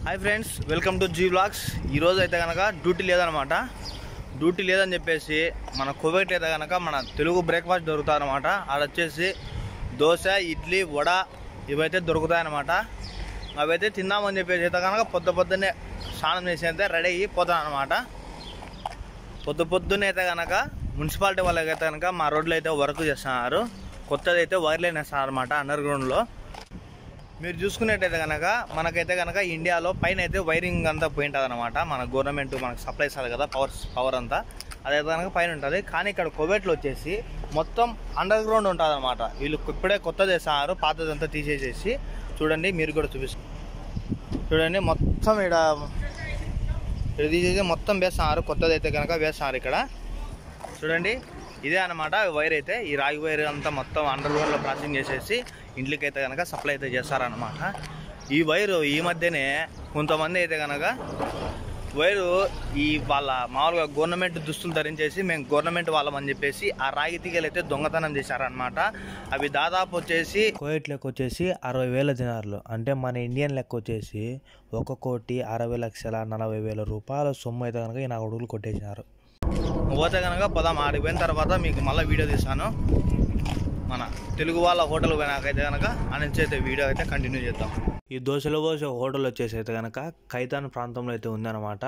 Hi friends, welcome to G vlogs. ఈరోజు అయితే కనుక డ్యూటీ లేదనమాట. డ్యూటీ లేదని చెప్పేసి మన కువైట్ అయితే కనుక మన తెలుగు బ్రేక్ఫాస్ట్ దొరుకుతాయి అనమాట. అది వచ్చేసి దోశ, ఇడ్లీ, వడ ఇవైతే దొరుకుతాయన్నమాట. అవైతే తిందామని చెప్పేసి అయితే కనుక పొద్దున్నే స్నానం చేసి అయితే రెడీ అయ్యి పోతాను అనమాట. పొద్దున్నే అయితే కనుక మున్సిపాలిటీ వాళ్ళకి అయితే కనుక మా రోడ్లో అయితే వర్క్ చేస్తున్నారు. కొత్తది అయితే వైర్ లైన్ వేస్తున్నారు అనమాట అండర్ గ్రౌండ్లో. మీరు చూసుకున్నట్టయితే కనుక మనకైతే కనుక ఇండియాలో పైన అయితే వైరింగ్ అంతా పోయింటుంది అనమాట. మన గవర్నమెంట్ మనకు సప్లై ఇస్తుంది కదా, పవర్ అంతా అదైతే కనుక పైన ఉంటుంది. కానీ ఇక్కడ కువైట్లో వచ్చేసి మొత్తం అండర్ గ్రౌండ్ ఉంటుంది అనమాట. వీళ్ళు ఇప్పుడే కొత్త చేస్తున్నారు, పాతదంతా తీసేసేసి. చూడండి, మీరు కూడా చూపిస్తారు. చూడండి, మొత్తం ఇక్కడ తీసేసి మొత్తం వేస్తున్నారు. కొత్తది అయితే కనుక వేస్తున్నారు ఇక్కడ. చూడండి, ఇదే అనమాట వైర్ అయితే. ఈ రాగి వైర్ అంతా మొత్తం అండర్ గ్రౌండ్లో ప్రాసెసింగ్ చేసేసి ఇంట్లోకి అయితే కనుక సప్లై అయితే చేస్తారనమాట. ఈ వైరు ఈ మధ్యనే కొంతమంది అయితే కనుక వైరు వాళ్ళ మామూలుగా గవర్నమెంట్ దుస్తులు ధరించేసి మేము గవర్నమెంట్ వాళ్ళమని చెప్పేసి ఆ రాగి తీగలు అయితే దొంగతనం చేశారనమాట. అవి దాదాపు వచ్చేసి కువైట్ లెక్క వచ్చేసి 60,000 దినార్లు, అంటే మన ఇండియన్ లెక్క వచ్చేసి 1,60,40,000 రూపాయల సొమ్ము అయితే కనుక ఈ నా కొడుకులు కొట్టేసినారు. పోతే కనుక పొదాం, ఆడిపోయిన తర్వాత మీకు మళ్ళీ వీడియో తీస్తాను. మన తెలుగు వాళ్ళ హోటల్ పోయినాకైతే కనుక ఆ నుంచి అయితే వీడియో అయితే కంటిన్యూ చేద్దాం. ఈ దోశలు పోసే హోటల్ వచ్చేసి అయితే కనుక ఖైతాన్ ప్రాంతంలో అయితే ఉందన్నమాట.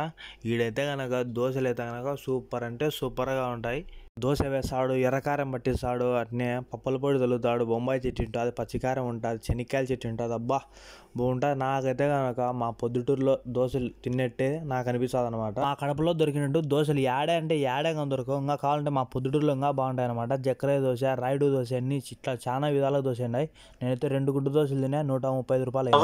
ఈడైతే కనుక దోశలు అయితే కనుక సూపర్ అంటే సూపర్గా ఉంటాయి. దోశ వేస్తాడు, ఎర్రకారం పట్టిస్తాడు, అట్నే పప్పుల పొడి తొలుతాడు, బొంబాయి చెట్టు ఉంటుంది, పచ్చికారం ఉంటుంది, శనక్కాయల చెట్టు ఉంటుంది. అబ్బా బాగుంటుంది. నాకైతే కనుక మా పొద్దుటూరులో దోశలు తిన్నట్టే నాకు అనిపిస్తుంది అనమాట. మా కడపలో దొరికినట్టు దోశలు యాడే అంటే యాడేగా దొరకవు. ఇంకా కావాలంటే మా పొద్దుటూరులో ఇంకా బాగుంటాయి అనమాట. జక్కరే దోశ, రాయుడు దోశ అన్ని ఇట్లా చాలా విధాలుగా దోశ ఉన్నాయి. నేనైతే 2 గుడ్డు దోశలు తిన్నా, 135 రూపాయలు.